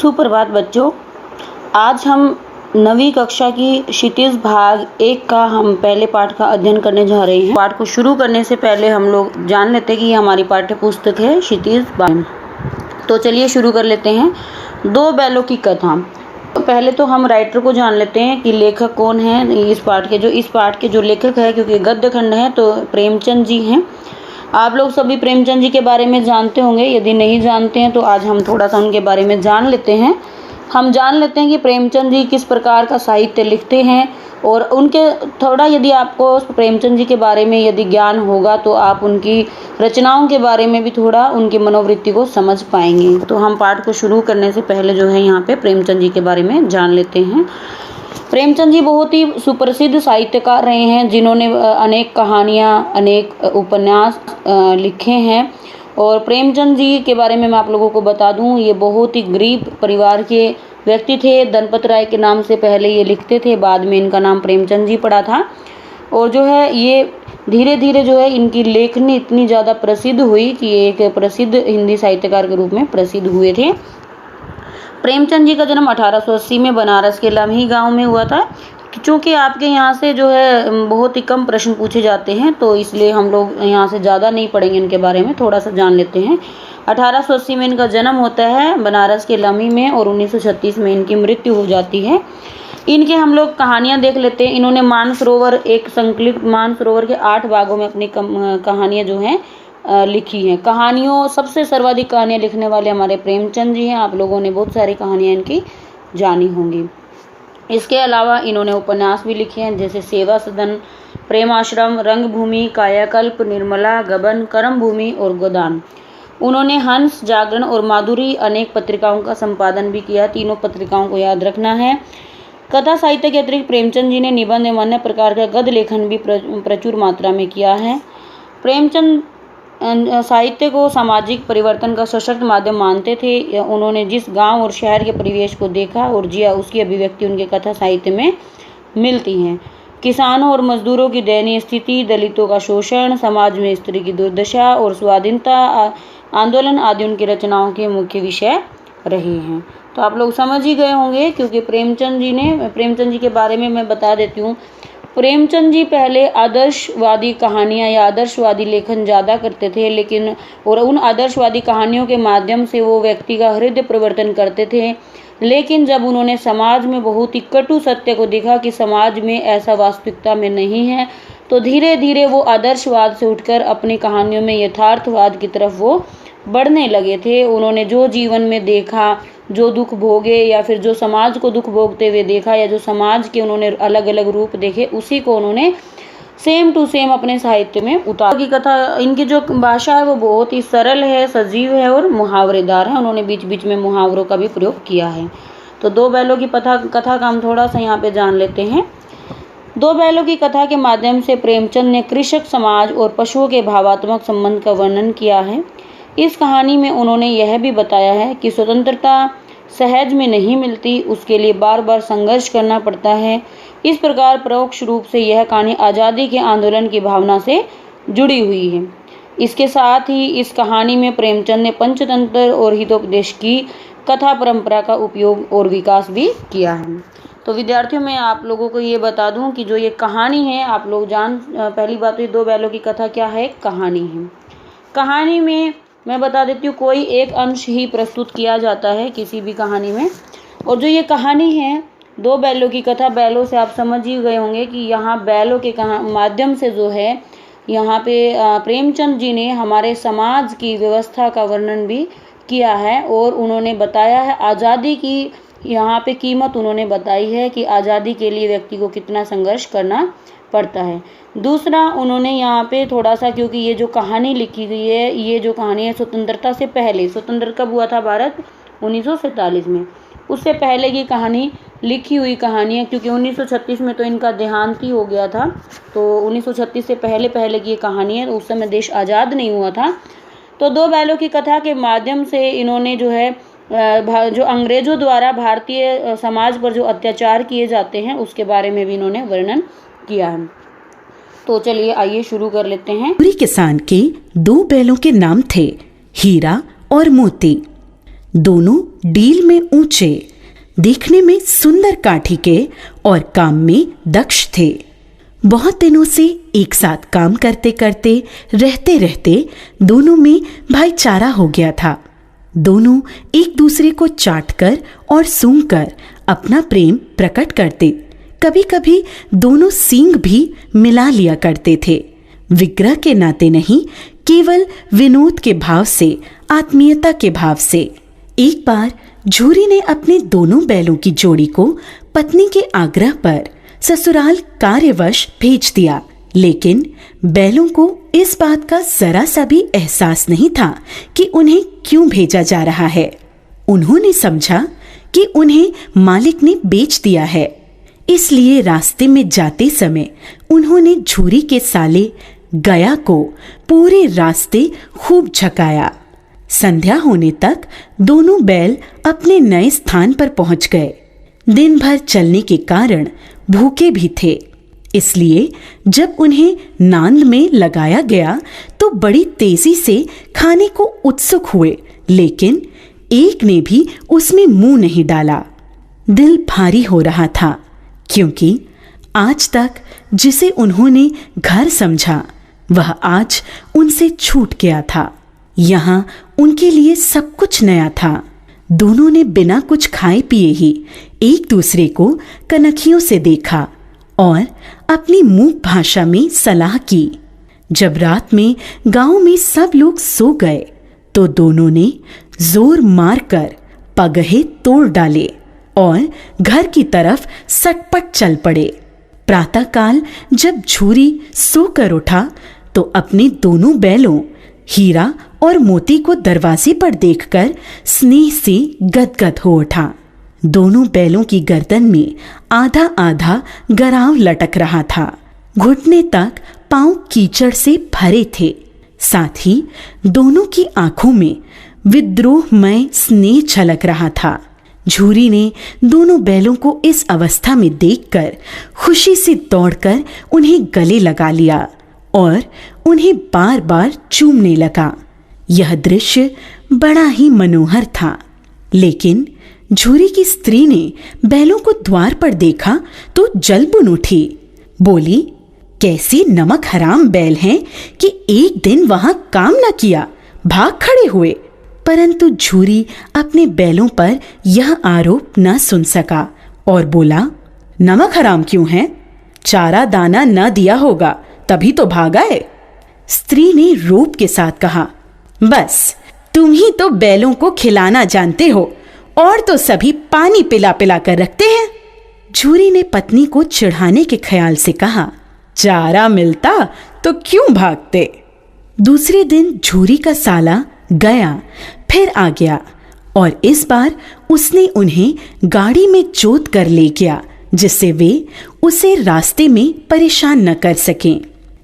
सुप्रभात बच्चों। आज हम 9वीं कक्षा की क्षितिज भाग 1 का हम पहले पाठ का अध्ययन करने जा रहे हैं। पाठ को शुरू करने से पहले हम लोग जान लेते हैं कि ये हमारी पाठ्य पुस्तक है क्षितिज भाग। तो चलिए शुरू कर लेते हैं। 2 बैलों की कथा। तो पहले तो हम राइटर को जान लेते हैं कि लेखक कौन है इस पाठ के जो लेखक है, क्योंकि गद्य खंड है तो प्रेमचंद जी हैं। आप लोग सभी प्रेमचंद जी के बारे में जानते होंगे। यदि नहीं जानते हैं तो आज हम थोड़ा सा उनके बारे में जान लेते हैं। हम जान लेते हैं कि प्रेमचंद जी किस प्रकार का साहित्य लिखते हैं, और उनके थोड़ा यदि आपको प्रेमचंद जी के बारे में यदि ज्ञान होगा तो आप उनकी रचनाओं के बारे में भी थोड़ा उनकी मनोवृत्ति को समझ पाएंगे। तो हम पाठ को शुरू करने से पहले जो है यहाँ पे प्रेमचंद जी के बारे में जान लेते हैं। प्रेमचंद जी बहुत ही सुप्रसिद्ध साहित्यकार रहे हैं, जिन्होंने अनेक कहानियाँ, अनेक उपन्यास लिखे हैं। और प्रेमचंद जी के बारे में मैं आप लोगों को बता दूं, ये बहुत ही गरीब परिवार के व्यक्ति थे। दनपत राय के नाम से पहले ये लिखते थे, बाद में इनका नाम प्रेमचंद जी पड़ा था। और जो है ये धीरे धीरे जो है इनकी लेखनी इतनी ज़्यादा प्रसिद्ध हुई कि ये एक प्रसिद्ध हिंदी साहित्यकार के रूप में प्रसिद्ध हुए थे। प्रेमचंद जी का जन्म 1880 में बनारस के लम्ही गांव में हुआ था। चूँकि आपके यहाँ से जो है बहुत ही कम प्रश्न पूछे जाते हैं, तो इसलिए हम लोग यहाँ से ज़्यादा नहीं पढ़ेंगे, इनके बारे में थोड़ा सा जान लेते हैं। 1880 में इनका जन्म होता है बनारस के लम्ही में, और 1936 में इनकी मृत्यु हो जाती है। इनके हम लोग कहानियाँ देख लेते हैं। इन्होंने मानसरोवर, एक संकलित मानसरोवर के 8 भागों में अपनी कहानियाँ जो हैं लिखी हैं। कहानियों सबसे सर्वाधिक कहानियाँ लिखने वाले हमारे प्रेमचंद जी हैं। आप लोगों ने बहुत सारी कहानियाँ इनकी जानी होंगी। इसके अलावा इन्होंने उपन्यास भी लिखे हैं, जैसे सेवा सदन, प्रेमाश्रम, रंगभूमि, कायाकल्प, निर्मला, गबन, कर्मभूमि और गोदान। उन्होंने हंस, जागरण और माधुरी अनेक पत्रिकाओं का संपादन भी किया। तीनों पत्रिकाओं को याद रखना है। कथा साहित्य के अतिरिक्त प्रेमचंद जी ने निबंध एवं अन्य प्रकार का गद्य लेखन भी प्रचुर मात्रा में किया है। प्रेमचंद साहित्य को सामाजिक परिवर्तन का सशक्त माध्यम मानते थे। उन्होंने जिस गांव और शहर के परिवेश को देखा और जिया, उसकी अभिव्यक्ति उनके कथा साहित्य में मिलती हैं। किसानों और मजदूरों की दयनीय स्थिति, दलितों का शोषण, समाज में स्त्री की दुर्दशा और स्वाधीनता आंदोलन आदि उनकी रचनाओं के मुख्य विषय रहे हैं। तो आप लोग समझ ही गए होंगे, क्योंकि प्रेमचंद जी के बारे में मैं बता देती हूँ। प्रेमचंद जी पहले आदर्शवादी कहानियाँ या आदर्शवादी लेखन ज़्यादा करते थे, लेकिन और उन आदर्शवादी कहानियों के माध्यम से वो व्यक्ति का हृदय परिवर्तन करते थे। लेकिन जब उन्होंने समाज में बहुत ही कटु सत्य को देखा कि समाज में ऐसा वास्तविकता में नहीं है, तो धीरे धीरे वो आदर्शवाद से उठकर अपनी कहानियों में यथार्थवाद की तरफ वो बढ़ने लगे थे। उन्होंने जो जीवन में देखा, जो दुख भोगे, या फिर जो समाज को दुख भोगते हुए देखा, या जो समाज के उन्होंने अलग अलग रूप देखे, उसी को उन्होंने सेम टू सेम अपने साहित्य में उतार की कथा। इनकी जो भाषा है वो बहुत ही सरल है, सजीव है और मुहावरेदार है। उन्होंने बीच बीच में मुहावरों का भी प्रयोग किया है। तो 2 बैलों की कथा का हम थोड़ा सा यहाँ पे जान लेते हैं। 2 बैलों की कथा के माध्यम से प्रेमचंद ने कृषक समाज और पशुओं के भावात्मक संबंध का वर्णन किया है। इस कहानी में उन्होंने यह भी बताया है कि स्वतंत्रता सहज में नहीं मिलती, उसके लिए बार बार संघर्ष करना पड़ता है। इस प्रकार परोक्ष रूप से यह कहानी आज़ादी के आंदोलन की भावना से जुड़ी हुई है। इसके साथ ही इस कहानी में प्रेमचंद ने पंचतंत्र और हितोपदेश की कथा परंपरा का उपयोग और विकास भी किया है। तो विद्यार्थियों, मैं आप लोगों को ये बता दूं कि जो ये कहानी है, आप लोग पहली बात तो ये 2 बैलों की कथा क्या है, कहानी है। कहानी में मैं बता देती हूँ, कोई एक अंश ही प्रस्तुत किया जाता है किसी भी कहानी में। और जो ये कहानी है 2 बैलों की कथा, बैलों से आप समझ ही गए होंगे कि यहाँ बैलों के माध्यम से जो है यहाँ पे प्रेमचंद जी ने हमारे समाज की व्यवस्था का वर्णन भी किया है। और उन्होंने बताया है आज़ादी की यहाँ पे कीमत उन्होंने बताई है कि आज़ादी के लिए व्यक्ति को कितना संघर्ष करना पड़ता है। दूसरा, उन्होंने यहाँ पे थोड़ा सा, क्योंकि ये जो कहानी लिखी गई है, ये जो कहानी है स्वतंत्रता से पहले, स्वतंत्र कब हुआ था भारत, 1947 में, उससे पहले की कहानी लिखी हुई कहानी है। क्योंकि 1936 में तो इनका देहांत ही हो गया था, तो 1936 से पहले की ये कहानी है। उस समय देश आज़ाद नहीं हुआ था। तो 2 बैलों की कथा के माध्यम से इन्होंने जो है जो अंग्रेजों द्वारा भारतीय समाज पर जो अत्याचार किए जाते हैं उसके बारे में भी इन्होंने वर्णन किया है। तो चलिए आइए शुरू कर लेते हैं। पूरी किसान के 2 बैलों के नाम थे, हीरा और मोती। दोनों डील में ऊंचे, देखने में सुंदर काठी के और काम में दक्ष थे। बहुत दिनों से एक साथ काम करते करते रहते रहते दोनों में भाईचारा हो गया था। दोनों एक दूसरे को चाटकर और सूंघकर अपना प्रेम प्रकट करते। कभी कभी दोनों सींग भी मिला लिया करते थे, विग्रह के नाते नहीं, केवल विनोद के भाव से, आत्मीयता के भाव से। एक बार झूरी ने अपने दोनों बैलों की जोड़ी को पत्नी के आग्रह पर ससुराल कार्यवश भेज दिया, लेकिन बैलों को इस बात का जरा सा भी एहसास नहीं था कि उन्हें क्यों भेजा जा रहा है। उन्होंने समझा कि उन्हें मालिक ने बेच दिया है, इसलिए रास्ते में जाते समय उन्होंने झूरी के साले गया को पूरे रास्ते खूब झकाया। संध्या होने तक दोनों बैल अपने नए स्थान पर पहुंच गए। दिन भर चलने के कारण भूखे भी थे, इसलिए जब उन्हें नांद में लगाया गया तो बड़ी तेजी से खाने को उत्सुक हुए, लेकिन एक ने भी उसमें मुंह नहीं डाला। दिल भारी हो रहा था, क्योंकि आज तक जिसे उन्होंने घर समझा वह आज उनसे छूट गया था। यहाँ उनके लिए सब कुछ नया था। दोनों ने बिना कुछ खाए पिए ही एक दूसरे को कनखियों से देखा और अपनी मूक भाषा में सलाह की। जब रात में गांव में सब लोग सो गए तो दोनों ने जोर मारकर पगहे तोड़ डाले और घर की तरफ सटपट चल पड़े। प्रातःकाल जब झूरी सोकर उठा तो अपने दोनों बैलों हीरा और मोती को दरवाजे पर देखकर स्नेह से गदगद हो उठा। दोनों बैलों की गर्दन में आधा आधा गराव लटक रहा था। घुटने तक पांव कीचड़ से भरे थे। साथ ही दोनों की आंखों में विद्रोहमय स्नेह झलक रहा था। झूरी ने दोनों बैलों को इस अवस्था में देखकर खुशी से दौड़कर उन्हें गले लगा लिया और उन्हें बार बार चूमने लगा। यह दृश्य बड़ा ही मनोहर था, लेकिन झूरी की स्त्री ने बैलों को द्वार पर देखा तो जलबुन उठी। बोली, कैसे नमक हराम बैल हैं कि एक दिन वहां काम न किया, भाग खड़े हुए। परंतु झूरी अपने बैलों पर यह आरोप न सुन सका और बोला, नमक हराम क्यों है? चारा दाना न दिया होगा तभी तो भाग आए। स्त्री ने रोब के साथ कहा, बस तुम ही तो बैलों को खिलाना जानते हो, और तो सभी पानी पिला पिला कर रखते हैं। झूरी ने पत्नी को चिढ़ाने के ख्याल से कहा, चारा मिलता तो क्यों भागते। दूसरे दिन झूरी का साला गया फिर आ गया और इस बार उसने उन्हें गाड़ी में जोत कर ले गया, जिससे वे उसे रास्ते में परेशान न कर सकें।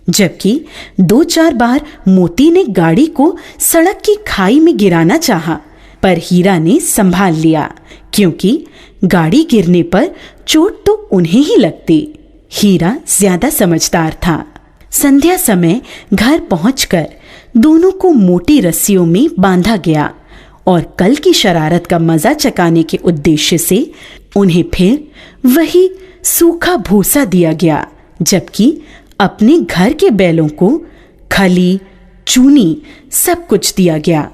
जबकि 2-4 बार मोती ने गाड़ी को सड़क की खाई में गिराना चाहा, पर हीरा ने संभाल लिया, क्योंकि गाड़ी गिरने पर चोट तो उन्हें ही लगती। हीरा ज्यादा समझदार था। संध्या समय घर पहुंचकर दोनों को मोटी रस्सियों में बांधा गया और कल की शरारत का मजा चकाने के उद्देश्य से उन्हें फिर वही सूखा भूसा दिया गया, जबकि अपने घर के बैलों को खली, चूनी सब कुछ दिया गया।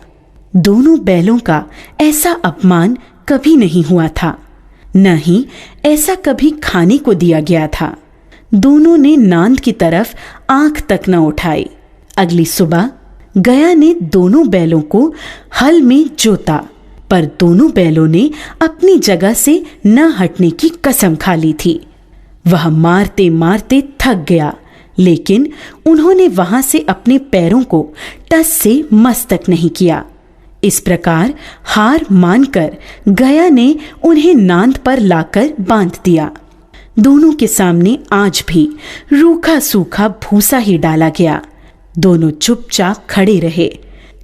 दोनों बैलों का ऐसा अपमान कभी नहीं हुआ था, न ही ऐसा कभी खाने को दिया गया था। दोनों ने नांद की तरफ आंख तक न उठाई। अगली सुबह गया ने दोनों बैलों को हल में जोता, पर दोनों बैलों ने अपनी जगह से न हटने की कसम खा ली थी। वह मारते मारते थक गया, लेकिन उन्होंने वहां से अपने पैरों को टस से मस तक नहीं किया। इस प्रकार हार मानकर गया ने उन्हें नांद पर लाकर बांध दिया। दोनों के सामने आज भी रूखा सूखा भूसा ही डाला गया। दोनों चुपचाप खड़े रहे।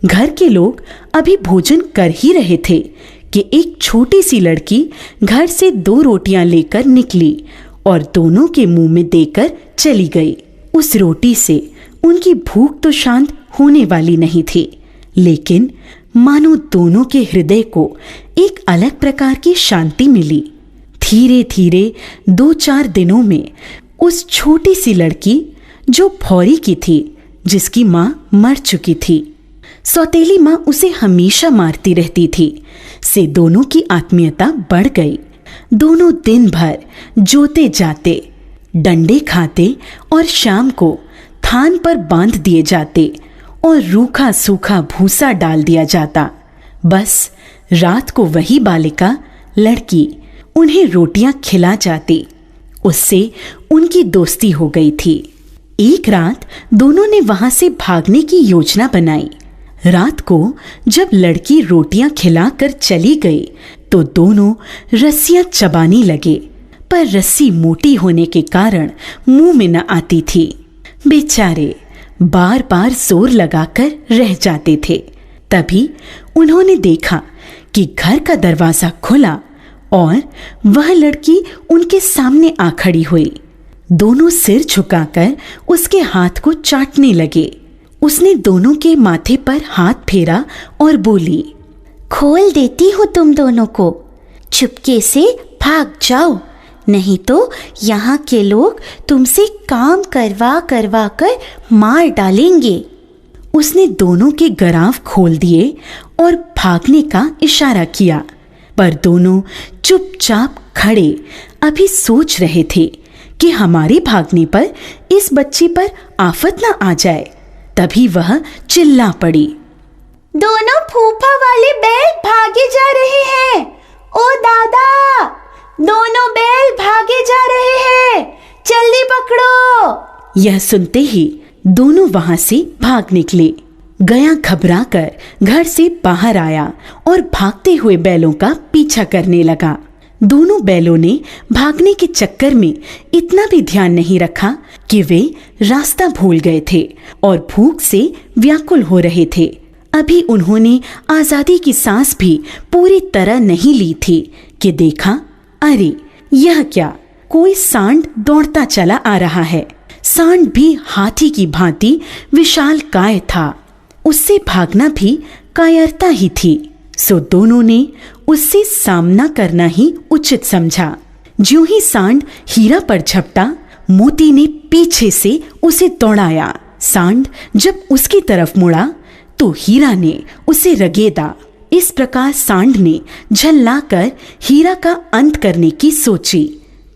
घर के लोग अभी भोजन कर ही रहे थे कि एक छोटी सी लड़की घर से 2 रोटियां लेकर निकली और दोनों के मुंह में देकर चली गई। उस रोटी से उनकी भूख तो शांत होने वाली नहीं थी, लेकिन मानो दोनों के हृदय को एक अलग प्रकार की शांति मिली। धीरे धीरे 2-4 दिनों में उस छोटी सी लड़की जो भौरी की थी, जिसकी माँ मर चुकी थी, सौतेली माँ उसे हमेशा मारती रहती थी, से दोनों की आत्मीयता बढ़ गई। दोनों दिन भर जोते जाते, डंडे खाते और शाम को थान पर बांध दिए जाते और रूखा सूखा भूसा डाल दिया जाता। बस रात को वही बालिका लड़की उन्हें रोटियां खिला जाती। उससे उनकी दोस्ती हो गई थी। एक रात दोनों ने वहां से भागने की योजना बनाई। रात को जब लड़की रोटियां खिलाकर चली गई तो दोनों रस्सियां चबाने लगे, पर रस्सी मोटी होने के कारण मुंह में न आती थी। बेचारे बार बार जोर लगाकर रह जाते थे। तभी उन्होंने देखा कि घर का दरवाजा खुला और वह लड़की उनके सामने आ खड़ी हुई। दोनों सिर झुकाकर उसके हाथ को चाटने लगे। उसने दोनों के माथे पर हाथ फेरा और बोली, खोल देती हूँ तुम दोनों को, चुपके से भाग जाओ, नहीं तो यहाँ के लोग तुमसे काम करवा करवा कर मार डालेंगे। उसने दोनों के गराव खोल दिए और भागने का इशारा किया, पर दोनों चुपचाप खड़े अभी सोच रहे थे कि हमारे भागने पर इस बच्ची पर आफत न आ जाए। तभी वह चिल्ला पड़ी, दोनों फूफा वाले बैल भागे जा रहे हैं। ओ दादा, दोनों बैल भागे जा रहे हैं, जल्दी पकड़ो। यह सुनते ही दोनों वहां से भाग निकले। गया घबराकर घर से बाहर आया और भागते हुए बैलों का पीछा करने लगा। दोनों बैलों ने भागने के चक्कर में इतना भी ध्यान नहीं रखा कि वे रास्ता भूल गए थे और भूख से व्याकुल हो रहे थे। अभी उन्होंने आजादी की सांस भी पूरी तरह नहीं ली थी कि देखा, अरे यह क्या, कोई सांड दौड़ता चला आ रहा है। सांड भी हाथी की भांति विशालकाय था। उससे भागना भी कायरता ही थी। सो दोनों ने उससे सामना करना ही उचित समझा। ज्यों ही सांड हीरा पर झपटा, मोती ने पीछे से उसे दौड़ाया। सांड जब उसकी तरफ मुड़ा तो हीरा ने उसे रगेदा। इस प्रकार सांड ने झल्लाकर हीरा का अंत करने की सोची।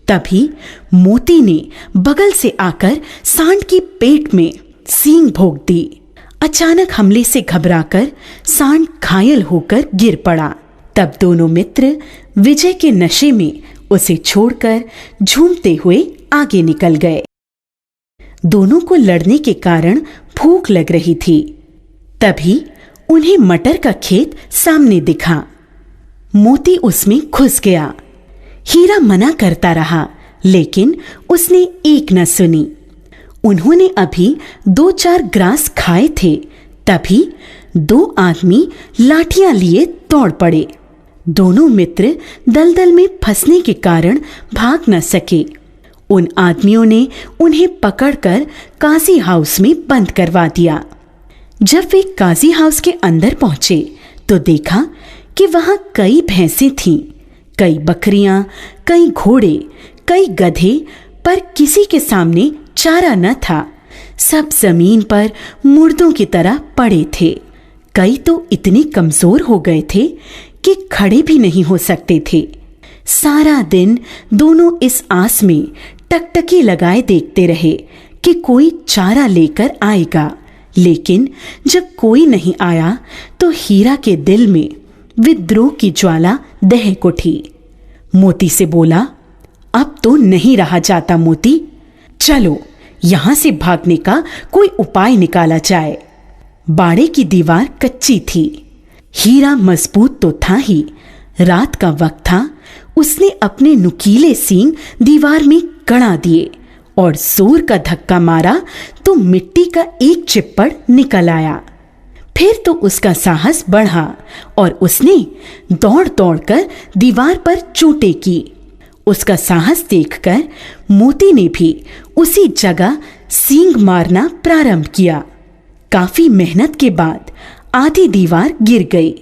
तभी मोती ने बगल से आकर सांड की पेट में सींग भोंक दी। अचानक हमले से घबराकर सांड घायल होकर गिर पड़ा। तब दोनों मित्र विजय के नशे में उसे छोड़कर झूमते हुए आगे निकल गए। दोनों को लड़ने के कारण भूख लग रही थी। तभी उन्हें मटर का खेत सामने दिखा। मोती उसमें घुस गया। हीरा मना करता रहा, लेकिन उसने एक न सुनी। उन्होंने अभी 2-4 ग्रास खाए थे। तभी 2 आदमी लाठियां लिए दौड़ पड़े। दोनों मित्र दलदल में फंसने के कारण भाग न सके। उन आदमियों ने उन्हें पकड़कर काजी हाउस में बंद करवा दिया। जब वे काजी हाउस के अंदर पहुंचे तो देखा कि वहां कई भैंसें थीं, कई बकरियां, कई घोड़े, कई गधे, पर किसी के सामने चारा न था। सब जमीन पर मुर्दों की तरह पड़े थे। कई तो इतने कमजोर हो गए थे कि खड़े भी नहीं हो सकते थे। सारा दिन दोनों इस आस में टकटकी लगाए देखते रहे कि कोई चारा लेकर आएगा, लेकिन जब कोई नहीं आया तो हीरा के दिल में विद्रोह की ज्वाला दहक उठी। मोती से बोला, अब तो नहीं रहा जाता मोती, चलो यहां से भागने का कोई उपाय निकाला जाए। बाड़े की दीवार कच्ची थी। हीरा मजबूत तो था ही, रात का वक्त था। उसने अपने नुकीले सींग दीवार में गड़ा दिए और जोर का धक्का मारा तो मिट्टी का एक चिप्पड़ निकल आया। फिर तो उसका साहस बढ़ा और उसने दौड़ दौड़कर दीवार पर चोटें की। उसका साहस देखकर मोती ने भी उसी जगह सींग मारना प्रारंभ किया। काफी मेहनत के बाद आधी दीवार गिर गई।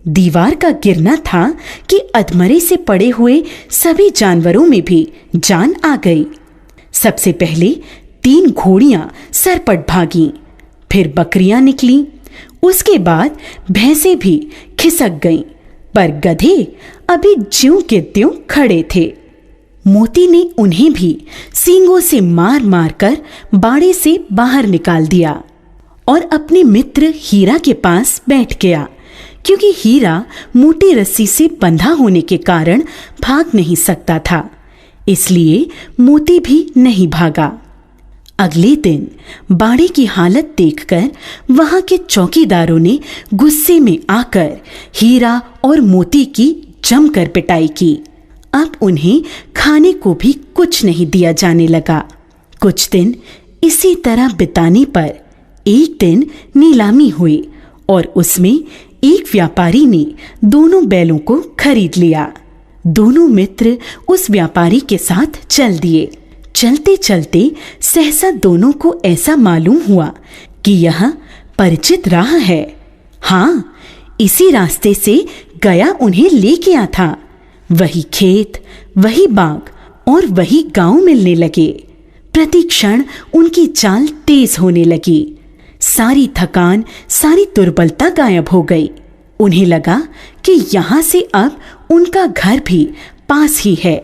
दीवार का गिरना था कि अधमरे से पड़े हुए सभी जानवरों में भी जान आ गई। सबसे पहले 3 घोड़ियां सरपट भागीं, फिर बकरियां निकलीं, उसके बाद भैंसें भी खिसक गईं, पर गधे अभी ज्यों के त्यों खड़े थे। मोती ने उन्हें भी सींगों से मार मार कर बाड़े से बाहर निकाल दिया और अपने मित्र हीरा के पास बैठ गया, क्योंकि हीरा मोटी रस्सी से बंधा होने के कारण भाग नहीं सकता था, इसलिए मोती भी नहीं भागा। अगले दिन बाड़े की हालत देखकर वहां के चौकीदारों ने गुस्से में आकर हीरा और मोती की जमकर पिटाई की। अब उन्हें खाने को भी कुछ नहीं दिया जाने लगा। कुछ दिन इसी तरह बिताने पर एक दिन नीलामी हुई और उसमें एक व्यापारी ने दोनों बैलों को खरीद लिया। दोनों मित्र उस व्यापारी के साथ चल दिए। चलते चलते सहसा दोनों को ऐसा मालूम हुआ कि यह परिचित राह है। हाँ, इसी रास्ते से गया उन्हें ले गया था। वही खेत, वही बाग और वही गांव मिलने लगे। प्रति क्षण उनकी चाल तेज होने लगी। सारी थकान, सारी दुर्बलता गायब हो गई। उन्हें लगा कि यहाँ से अब उनका घर भी पास ही है,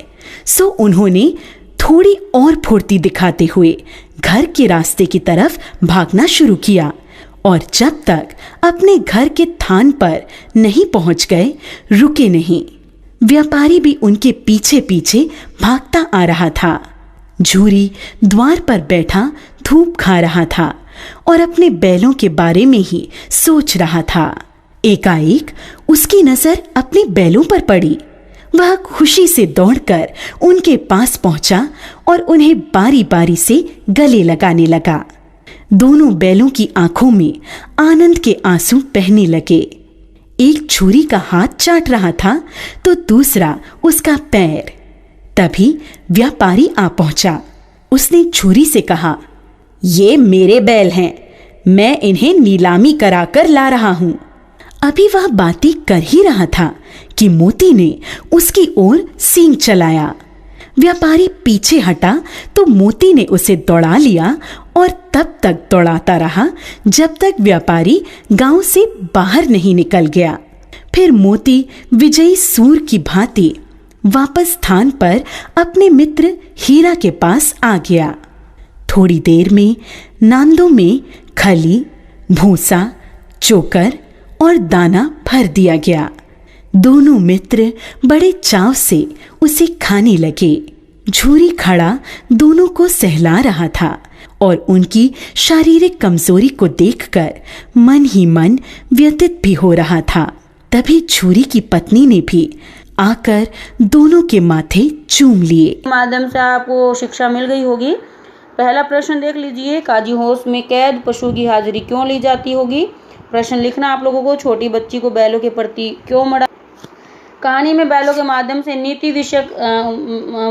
सो उन्होंने थोड़ी और फुर्ती दिखाते हुए घर के रास्ते की तरफ भागना शुरू किया और जब तक अपने घर के थान पर नहीं पहुंच गए, रुके नहीं। व्यापारी भी उनके पीछे पीछे भागता आ रहा था। झूरी द्वार पर बैठा धूप खा रहा था और अपने बैलों के बारे में ही सोच रहा था। एकाएक उसकी नजर अपने बैलों पर पड़ी। वह खुशी से दौड़कर उनके पास पहुंचा और उन्हें बारी बारी से गले लगाने लगा। दोनों बैलों की आंखों में आनंद के आंसू बहने लगे। एक छुरी का हाथ चाट रहा था तो दूसरा उसका पैर। तभी व्यापारी आ पहुंचा। उसने छुरी से कहा, ये मेरे बैल हैं, मैं इन्हें नीलामी कराकर ला रहा हूं। अभी वह बातें कर ही रहा था कि मोती ने उसकी ओर सींग चलाया। व्यापारी पीछे हटा तो मोती ने उसे दौड़ा लिया और तब तक दौड़ाता रहा जब तक व्यापारी गांव से बाहर नहीं निकल गया। फिर मोती विजयी सूर की भांति वापस स्थान पर अपने मित्र हीरा के पास आ गया। थोड़ी देर में नांदों में खली, भूसा, चोकर और दाना भर दिया गया। दोनों मित्र बड़े चाव से उसे खाने लगे। झूरी खड़ा दोनों को सहला रहा था और उनकी शारीरिक कमजोरी को देखकर मन ही मन व्यथित भी हो रहा था। तभी झूरी की पत्नी ने भी आकर दोनों के माथे चूम लिए। माध्यम से आपको शिक्षा मिल गई होगी। पहला प्रश्न देख लीजिए, काजी होश में कैद पशु की हाजिरी क्यों ली जाती होगी? प्रश्न लिखना आप लोगों को, छोटी बच्ची को बैलों के प्रति क्यों मरा? कहानी में बैलों के माध्यम से नीति विषयक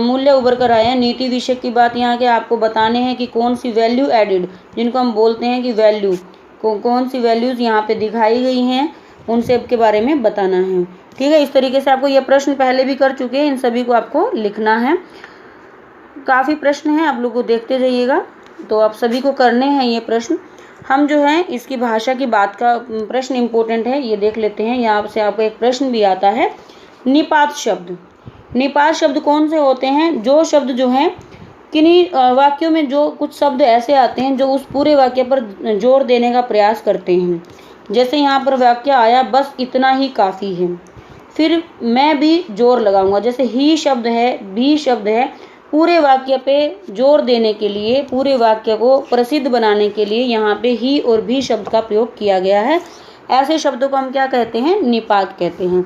मूल्य उभर कर आए हैं। नीति विषयक की बात यहाँ के आपको बताने हैं कि कौन सी वैल्यू एडिड, जिनको हम बोलते हैं कि वैल्यू, कौन सी वैल्यूज यहाँ पे दिखाई गई हैं, उन सब के बारे में बताना है। ठीक है, इस तरीके से आपको ये प्रश्न पहले भी कर चुके हैं, इन सभी को आपको लिखना है। काफ़ी प्रश्न हैं, आप लोग को देखते जाइएगा, तो आप सभी को करने हैं ये प्रश्न। हम जो है इसकी भाषा की बात का प्रश्न इम्पोर्टेंट है, ये देख लेते हैं। यहाँ से आपको एक प्रश्न भी आता है, निपात शब्द। निपात शब्द कौन से होते हैं? जो शब्द जो हैं किन्हीं वाक्यों में जो कुछ शब्द ऐसे आते हैं जो उस पूरे वाक्य पर जोर देने का प्रयास करते हैं। जैसे यहाँ पर वाक्य आया, बस इतना ही काफ़ी है, फिर मैं भी जोर लगाऊंगा। जैसे ही शब्द है, भी शब्द है, पूरे वाक्य पे जोर देने के लिए, पूरे वाक्य को प्रसिद्ध बनाने के लिए यहाँ पे ही और भी शब्द का प्रयोग किया गया है। ऐसे शब्दों को हम क्या कहते हैं? निपात कहते हैं।